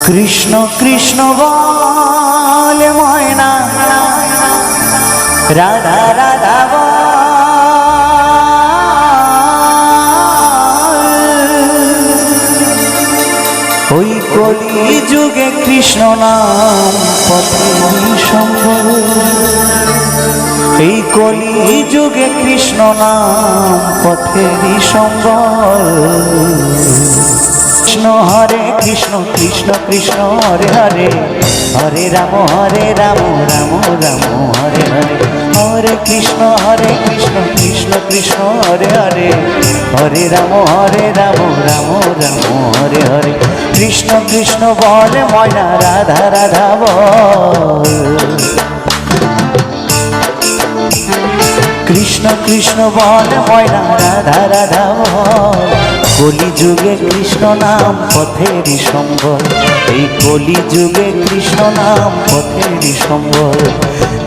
কৃষ্ণ কৃষ্ণ বলে ময়না, রাধা রাধা ওই কলি যুগে কৃষ্ণ নাম পথের সম্বল, এই কলি যুগে কৃষ্ণ নাম পথের সম্বল। কৃষ্ণ হরে কৃষ্ণ কৃষ্ণ কৃষ্ণ হরে হরে, হরে রাম রাম রাম হরে হরে, হরে কৃষ্ণ কৃষ্ণ কৃষ্ণ হরে হরে, হরে রাম রাম রাম হরে হরে। কৃষ্ণ কৃষ্ণ বলে ময়না, রাধা রাধা বল। কৃষ্ণ কৃষ্ণ বলে ময়না, রাধা রাধা বল। কলি যুগে কৃষ্ণ নাম পথেরই সম্বল, এই কলি যুগে কৃষ্ণ নাম পথেরই সম্বল।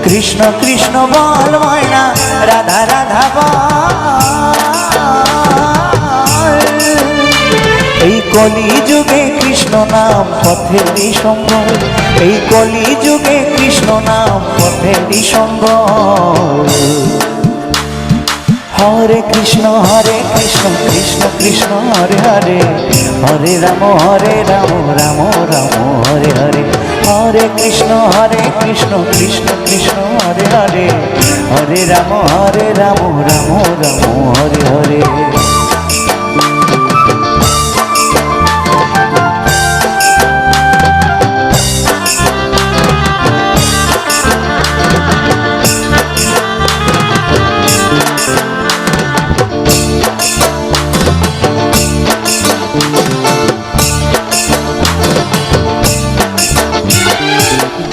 কৃষ্ণ কৃষ্ণ বল ময়না, রাধা রাধা বল। এই কলি যুগে কৃষ্ণ নাম পথেরই সম্বল, এই কলি যুগে কৃষ্ণ নাম পথেরই সম্বল। হরে কৃষ্ণ কৃষ্ণ কৃষ্ণ হরে হরে, হরে রাম রাম রাম হরে হরে, হরে কৃষ্ণ কৃষ্ণ কৃষ্ণ হরে হরে, হরে রাম রাম রাম হরে হরে।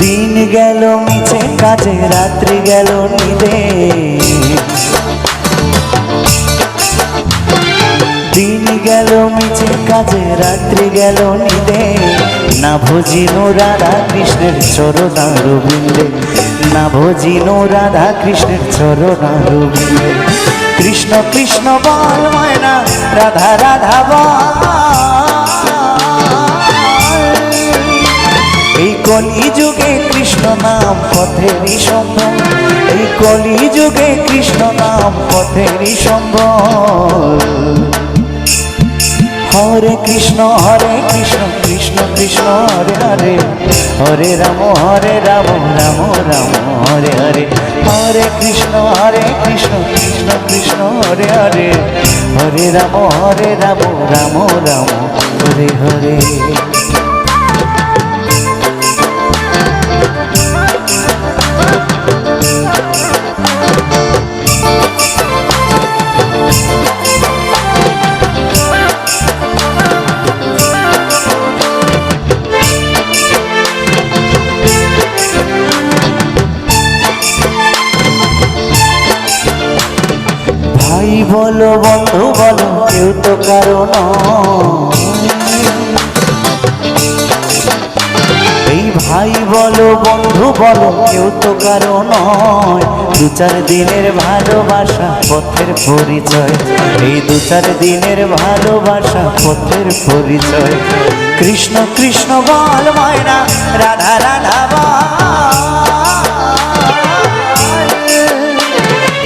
দিন গেল মিছে কাজে, রাত্রি গেল নিদে, দিন গেল মিছে কাজে, রাত্রি গেল নিদে। না ভজিনো রাধা কৃষ্ণের চরণারবিন্দে, না ভজিনো রাধা কৃষ্ণের চরণারবিন্দে। কৃষ্ণ কৃষ্ণ বল ময়না, রাধা রাধা বল। এই কলি যুগে কৃষ্ণ নাম পথেরই সম্বল, এই কলি যুগে কৃষ্ণ নাম পথেরই সম্বল। হরে কৃষ্ণ কৃষ্ণ কৃষ্ণ হরে হরে, হরে রাম রাম রাম হরে হরে, হরে কৃষ্ণ কৃষ্ণ কৃষ্ণ হরে হরে, হরে রাম রাম রাম হরে হরে। ভাই বলো বন্ধু বলো, কেউ তো কারো নয়। এই ভাই বলো বন্ধু বলো, কেউ তো কারো নয়। দু চার দিনের ভালোবাসা পথের পরিচয়, এই দু চার দিনের ভালোবাসা পথের পরিচয়। কৃষ্ণ কৃষ্ণ বল ময়না, রাধা রাধা বল।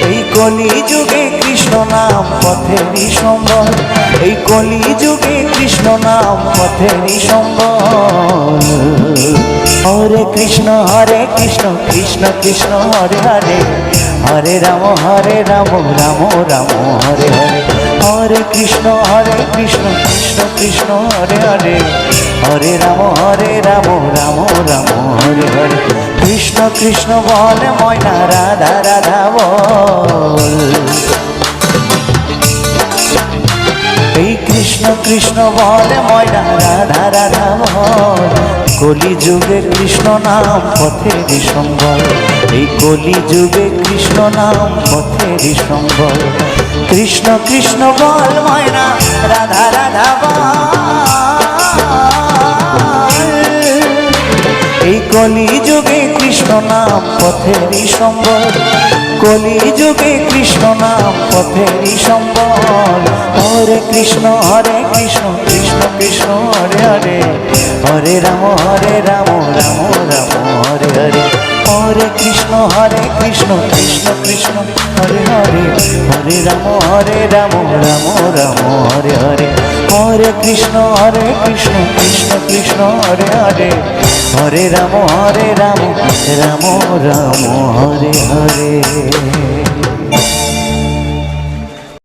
এই কলি যুগে কৃষ্ণ নাম পথেরই সম্বল, এই কলি যুগে কৃষ্ণ নাম পথেরই সম্বল। হরে কৃষ্ণ কৃষ্ণ কৃষ্ণ হরে হরে, হরে রাম রাম রাম হরে হরে, হরে কৃষ্ণ কৃষ্ণ কৃষ্ণ হরে হরে, হরে রাম রাম রাম হরে হরে। কৃষ্ণ কৃষ্ণ বলে ময়না, রাধা রাধা বল। এই কৃষ্ণ কৃষ্ণ বলে ময়না, রাধা রাধা বল। কলি যুগে কৃষ্ণ নাম পথেরই সম্বল, এই কলি যুগে কৃষ্ণ নাম পথেরই সম্বল। কৃষ্ণ কৃষ্ণ বল ময়না, রাধা রাধা বল। এই কলি যুগে কৃষ্ণ নাম পথেরই সম্বল, কলি যুগে কৃষ্ণ নাম পথেরই সম্বল। হরে কৃষ্ণ কৃষ্ণ কৃষ্ণ হরে হরে, হরে রাম রাম রাম হরে হরে। হরে কৃষ্ণ কৃষ্ণ কৃষ্ণ হরে হরে, হরে রাম রাম রাম হরে হরে। হরে কৃষ্ণ কৃষ্ণ কৃষ্ণ হরে হরে, হরে রাম রাম রাম হরে হরে।